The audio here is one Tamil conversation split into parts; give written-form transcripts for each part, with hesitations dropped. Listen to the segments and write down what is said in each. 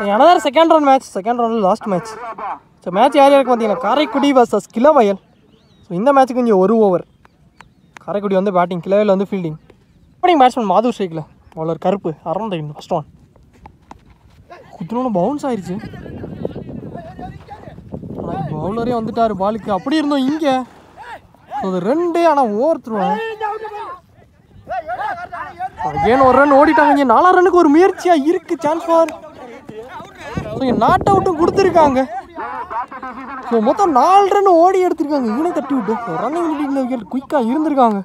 another second round match, second round last match. So match யார் யாருக்கு பார்த்தீங்கன்னா காரைக்குடி vs கிளவயல். ஸோ இந்த மேட்ச்சுக்கு இங்கே ஒரு ஓவர். காரைக்குடி வந்து பேட்டிங், கிளவயல் வந்து ஃபீல்டிங். ஓப்பனிங் பேட்ஸ்மேன் மாது ஸ்ட்ரைக்கில், பவுலர் கருப்பு அரௌண்ட் ஃபர்ஸ்ட் ஒன். குத்துனோன்னு பவுன்ஸ் ஆயிடுச்சு. ஆனால் பவுலரே வந்துட்டார் பாலுக்கு. அப்படி இருந்தோம் இங்கே. ஸோ அது 2 ஆனால் ஓவர் த்ரோவேன். அகேன் ஒரு ரன் ஓடிட்டாங்க. இங்கே 4 ரன்னுக்கு ஒரு முயற்சியாக இருக்குது. Chance for. ஸோ இங்கே நாட் அவுட்டும் கொடுத்துருக்காங்க. ஸோ மொத்தம் 4 ரன் ஓடி எடுத்திருக்காங்க. இவனே தட்டி விட்டு ரன்னிங் விக்கெட் குயிக்காக இருந்திருக்காங்க.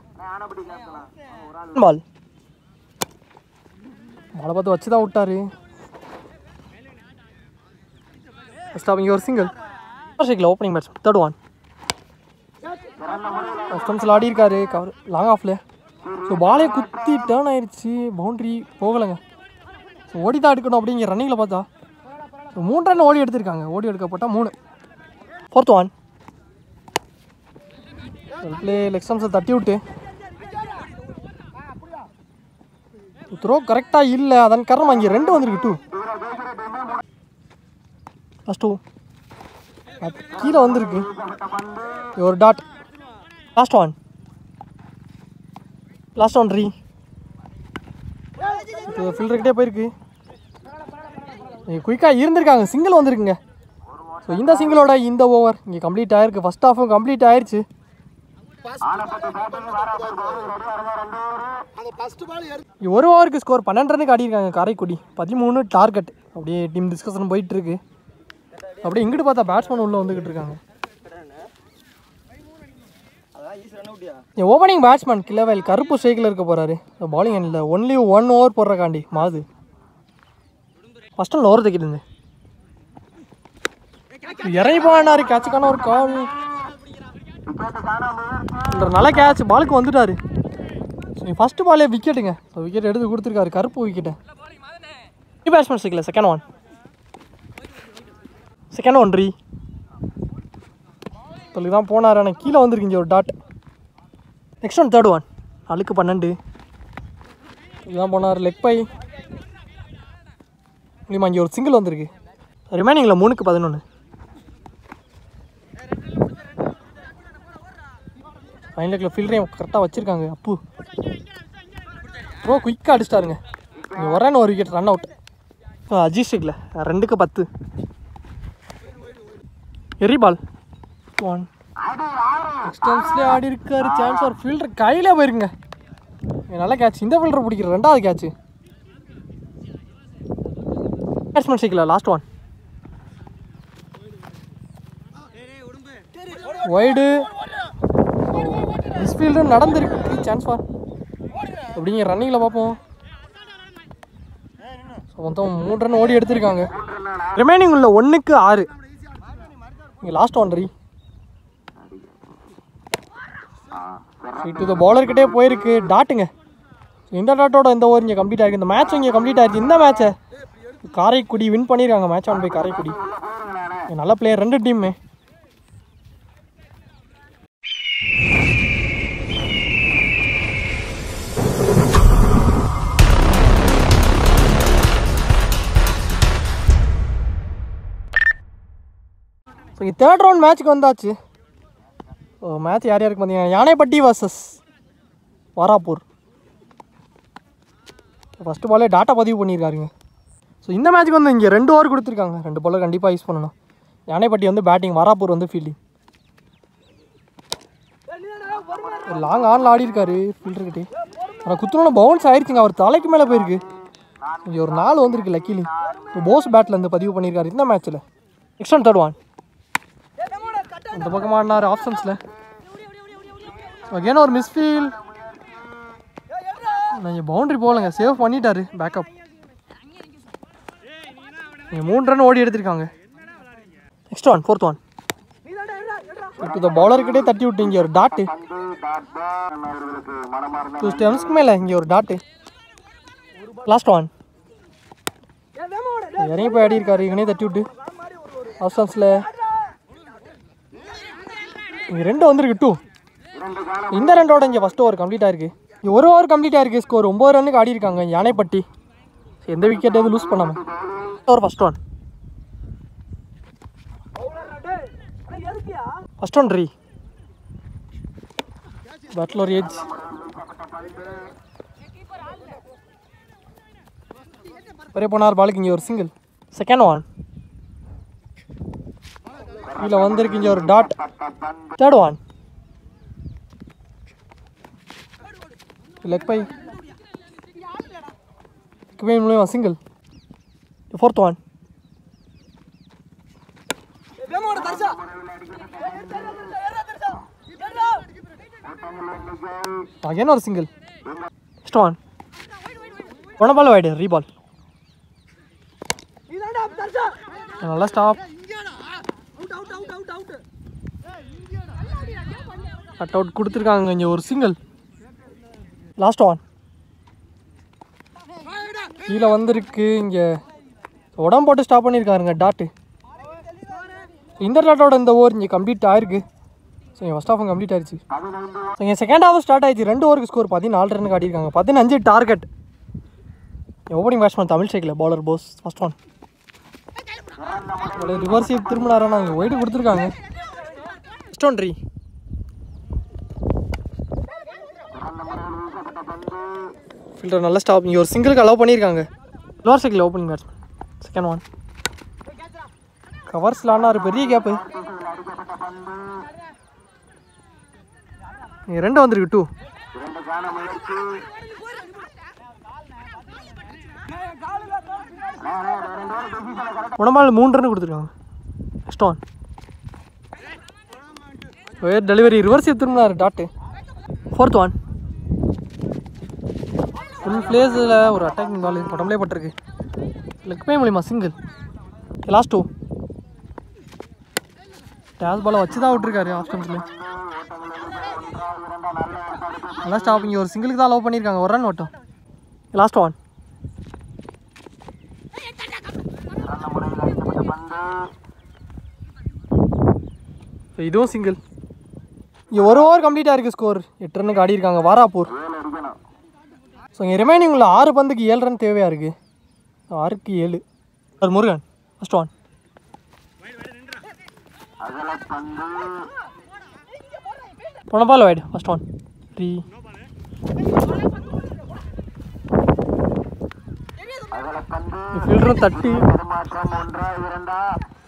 பால் பாலை பார்த்து வச்சு தான் விட்டாரு. ஃபர்ஸ்ட் ஆஃப் இங்கே ஒரு சிங்கிள். ஷேக்கில் ஓப்பனிங் பேட்ஸ் தேர்ட் ஒன். ஸ்டம்ஸில் ஆடி இருக்காரு கவர் லாங் ஆஃபில். ஸோ பாலே குத்தி டேர்ன் ஆயிடுச்சு. பவுண்ட்ரி போகலைங்க. ஸோ ஓடி தான் எடுக்கணும் அப்படிங்கிற ரன்னிங்கில் பார்த்தா ஸோ 3 ரன் ஓடி எடுத்திருக்காங்க. ஓடி எடுக்கப்பட்டால் 3. Fourth one. பிளே லெக் ஸ்டம்ஸை தட்டி விட்டு த்ரோ கரெக்டாக இல்லை. அதன் காரணம் அங்கே 2 வந்திருக்கு. 2 ஃபஸ்ட் 2 கீழே வந்திருக்கு. ஒரு dot. Last one. Last one ரீ. இப்போ ஃபீல்டர்கிட்டே போயிருக்கு. குயிக்காக இருந்திருக்காங்க. சிங்கிள் வந்திருக்குங்க. ஸோ இந்த சிங்கிளோட இந்த ஓவர் இங்கே கம்ப்ளீட் ஆகிருக்கு. ஃபஸ்ட் ஹாஃபும் கம்ப்ளீட் ஆயிடுச்சு. ஒரு ஓவருக்கு ஸ்கோர் 12 ரன்னுக்கு ஆடிருக்காங்க காரைக்குடி. 13 டார்கெட். அப்படியே டீம் டிஸ்கஷன் போயிட்டுருக்கு. அப்படியே இங்கிட்டு பார்த்தா பேட்ஸ்மேன் உள்ளே வந்துக்கிட்டு இருக்காங்க. ஓப்பனிங் பேட்ஸ்மேன் கிளவயல் கருப்பு ஸ்ட்ரைக்கில் இருக்க போகிறாரு. பாலிங் இல்லை, ஒன்லி 1 ஓவர் போடுறக்காண்டி மாது. ஃபஸ்ட் ஒன் ஓவர் தைக்கிட்டு இறங்கி போனாரு. கேட்சுக்கான ஒரு கால். நல்ல கேட்ச். பாலுக்கு வந்துட்டாரு. ஃபஸ்ட்டு பாலே விக்கெட்டுங்க. ஸோ விக்கெட் எடுத்து கொடுத்துருக்காரு கருப்பு விக்கெட்டை. பேட்ஸ்மேன் ஸ்ட்ரைக்கில் செகண்ட் ஒன். செகண்ட் ஒன் ரீ. சொல்லி தான் போனார். ஆனால் கீழே வந்துருக்கீங்க ஒரு dot. Next one third one. அழுக்கு 12. இதுதான் போனார் லெக் பை. இல்லைம்மா இங்கே ஒரு சிங்கிள் வந்திருக்கு. ரிமைனிங்கில் 3க்கு 11. ஃபைனல் லெக்கில் ஃபீல்டரையும் கரெக்டாக வச்சுருக்காங்க. அப்பு ப்ரோ குயிக்காக அடிச்சிட்டாருங்க. இங்கே ஒரு ரன் ஒரு விக்கெட் ரன் அவுட். அஜித் ஸ்ட்ரைக்கில் 2க்கு 10. எரி பால் 1. எக்ஸ்டென்ஸ்லேயே ஆடி இருக்காரு. சான்ஸ் ஒரு ஃபீல்டர் கையில் போயிருங்க. நல்ல கேட்ச். இந்த ஃபீல்டர் பிடிக்கிற 2வது கேட்ச்சு. பேட்ஸ்மேன் ஸ்ட்ரைக்கில் லாஸ்ட் ஒன். வைடு மிஸ்ஃபீல்டு நடந்திருக்கு. Chance for. அப்படிங்கிற ரன்னிங்கில் பார்ப்போம். ஸோ மொத்தம் 3 ரன் ஓடி எடுத்திருக்காங்க. ரிமைனிங் உள்ள 1க்கு 6. இங்கே லாஸ்ட் ஒன் ரீ. இது பவுலர்கிட்டே போயிருக்கு. டாட்டுங்க. இந்த டாட்டோட இந்த ஓவர் இங்கே கம்ப்ளீட் ஆகிருக்கு. இந்த மேட்ச் இங்கே கம்ப்ளீட் ஆகிருக்கு. இந்த மேட்ச்சை காரைக்குடி வின் பண்ணியிருக்காங்க. Match won by Karaikudi. நல்ல பிளேயர் 2 டீமுமே. ஸோ இங்கே தேர்ட் ரவுண்ட் மேட்ச்சுக்கு வந்தாச்சு. ஸோ மேட்ச் யார் யாருக்கு பார்த்தீங்கன்னா யானைப்பட்டி வர்சஸ் வாராப்பூர். ஃபஸ்ட்டு பாலே டாட்டா பதிவு பண்ணியிருக்காருங்க. ஸோ இந்த மேட்ச்சுக்கு வந்து இங்கே 2 ஓவர் கொடுத்துருக்காங்க. 2 பாலர் கண்டிப்பாக யூஸ் பண்ணணும். யானைப்பட்டி வந்து பேட்டிங், வாராப்பூர் வந்து ஃபீல்டிங். லாங் ஆனில் ஆடி இருக்காரு ஃபீல்டர்கிட்டே. ஆனால் குத்துனோட பவுன்ஸ் ஆயிடுச்சுங்க. அவர் தலைக்கு மேலே போயிருக்கு. இங்கே ஒரு 4 வந்திருக்கு லக்கிலி. போஸ் பேட்டில் இருந்து பதிவு பண்ணியிருக்காரு இந்த மேட்ச்சில். Next one third one. இந்த பக்கம் ஆடினார் ஆப்ஷன்ஸில். அகேன் ஒரு மிஸ்ஃபீல். நீங்கள் பவுண்ட்ரி போகலைங்க. சேவ் பண்ணிட்டாரு பேக்கப். நீங்கள் 3 ரன் ஓடி எடுத்திருக்காங்க. Next one fourth one. இப்போ இந்த பவுலர்கிட்டே தட்டி விட்டு இங்கே ஒரு டாட்டு. 2 ஸ்டெம்ஸ்க்கு மேலே இங்கே ஒரு டாட்டு. Last one. இறங்கி போய் ஆடி இருக்காரு. இவனே தட்டி விட்டு ஆப்ஷன்ஸில் இங்கே 2 வந்திருக்கு. 2. இந்த 2ஓட இங்கே ஃபஸ்ட் ஓவர் கம்ப்ளீட் ஆயிருக்கு. இங்கே 1 ஓவர் கம்ப்ளீட் ஆயிருக்கு. ஸ்கோர் 9 ரன்னுக்கு ஆடி இருக்காங்க யானைப்பட்டி. எந்த விக்கெட் எதுவும் லூஸ் பண்ணாமல். ஒரு ஃபர்ஸ்ட் ஒன் ரீ பேட்டில் ஒரு ஏஜ். ஒரே போனார் பாலுக்கு இங்கே ஒரு சிங்கிள். செகண்ட் ஒன் கீழே வந்திருக்கு இங்கே ஒரு dot. Third one leg bye மூலியமா சிங்கிள். ஃபோர்த் ஒன் அகைன் ஒரு single. Next one one ball wide ரீபால். நல்லா ஸ்டாப். கட் அவுட் கொடுத்துருக்காங்க இங்கே ஒரு சிங்கிள். லாஸ்ட் ஒன் கீழே வந்திருக்கு இங்கே உடம்பு போட்டு ஸ்டாப் பண்ணியிருக்காருங்க டாட்டு. இந்த டாட்டோட இந்த ஓவர் இங்கே கம்ப்ளீட் ஆயிருக்கு. ஸோ என் ஃபஸ்ட் ஹாஃப் கம்ப்ளீட் ஆயிடுச்சு. ஸோ என் செகண்ட் ஹாஃப் ஸ்டார்ட் ஆயிடுச்சு. 2 ஓவருக்கு ஸ்கோர் 14 ரன் காட்டியிருக்காங்க. 15 target. Opening batsman Tamil cycle bowler போஸ். ஃபஸ்ட் ஒன் ரிவர்ஸ் திரும்பினாரா நாங்கள் ஒயிட்டு கொடுத்துருக்காங்க. ஃபஸ்ட் ஒன் ரீ ஃபீல்டர் நல்லா ஸ்டாப். இங்கே ஒரு சிங்கிளுக்கு அலோவ் பண்ணியிருக்காங்க. Lower cycle opening batsman. Second one கவர்ஸில் ஆனார் பெரிய கேப்பு. இங்கே 2 வந்திருக்கு 2. உடம்பால் 3 ரன் கொடுத்துருக்காங்க. நெக்ஸ்ட் ஒன் டெலிவரி ரிவர்ஸ் திரும்பினார் டாட்டு. ஃபோர்த் ஒன் ஃபுல் பிளேஸில் ஒரு அட்டாக்கிங் பால் உடம்புலே பட்டிருக்கு. லெக் பை மூலியமா சிங்கிள். லாஸ்ட் 2 டேஸ் பாலை வச்சு தான் விட்டுருக்காரு ஆப்ஷன்ஸில். நல்லா ஸ்டாப். இங்கே ஒரு சிங்கிளுக்கு தான் அலோவ் பண்ணியிருக்காங்க. ஒரு ரன் மட்டும். லாஸ்ட் ஒன் இதுவும் சிங்கிள். இங்கே ஒரு ஓவர் கம்ப்ளீட்டாக இருக்குது. ஸ்கோர் 8 ரன்னுக்கு ஆடியிருக்காங்க வாராப்பூர். ஸோ இங்கே ரிமைனிங் உள்ள 6 பந்துக்கு 7 ரன் தேவையாக இருக்குது. 6க்கு 7. ஒரு முருகன் ஃபஸ்ட் ஒன் போன பால் வைடு. ஃபஸ்ட் ஒன் ரீ ஃபீல்டரும் தட்டி.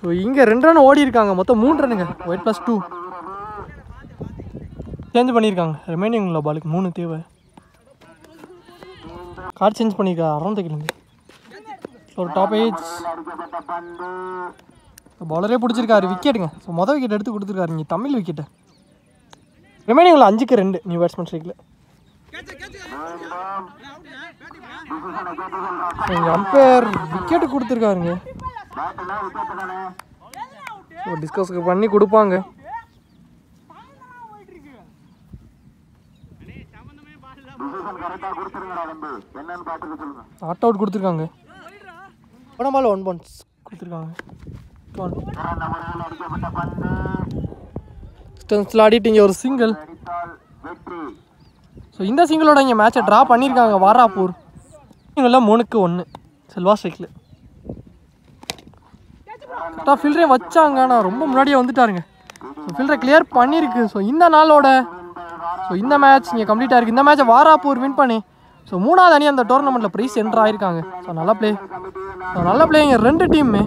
ஸோ இங்கே 2 ரன் ஓடி இருக்காங்க. மொத்தம் 3 ரன்னுங்க. ஒயிட் +2 சேஞ்ச் பண்ணியிருக்காங்க. ரிமைனிங் உள்ள பாலுக்கு 3 தேவை. கார்டு சேஞ்ச் பண்ணியிருக்காரு அறந்தக்கிலேருந்து. ஒரு டாப் ஏஜ் பவுலரே பிடிச்சிருக்காரு. விக்கெட்டுங்க. ஸோ மொதல் விக்கெட் எடுத்து கொடுத்துருக்காரு இங்கே தமிழ் விக்கெட்டு. ரிமைனிங் உள்ள 5க்கு 2 நியூ பேட்ஸ்மேன் ஸ்ட்ரைக்கில். எங்கள் அம்பையர் விக்கெட்டு கொடுத்துருக்காருங்க. டிஸ்கஸ் பண்ணி கொடுப்பாங்க. நாட் அவுட் கொடுத்துருக்காங்க. உடம்பால் 1 பவுன்ஸ் கொடுத்துருக்காங்க. ஸ்டன்ஸில் ஆடிட்டு இங்கே ஒரு சிங்கிள். ஸோ இந்த சிங்கிளோட இங்கே மேட்சை ட்ரா பண்ணியிருக்காங்க வாராப்பூர். இவங்கள 3க்கு 1 செல்வா ஸ்ட்ரைக்கில். கரெக்டாக ஃபீல்டரே வச்சாங்க. ஆனால் ரொம்ப முன்னாடியே வந்துட்டாருங்க. ஸோ ஃபீல்டரை கிளியர் பண்ணியிருக்கு. ஸோ இந்த நாளோட இந்த மேட்ச் இங்கே கம்ப்ளீட் ஆயிருக்கு. இந்த மேட்சை வாராப்பூர் வின் பண்ணி ஸோ 3வது அணி அந்த டோர்னமெண்ட்டில் ப்ரைஸ் என்ட்ரு ஆயிருக்காங்க. ஸோ நல்ல பிளே இங்கே 2 டீமுமே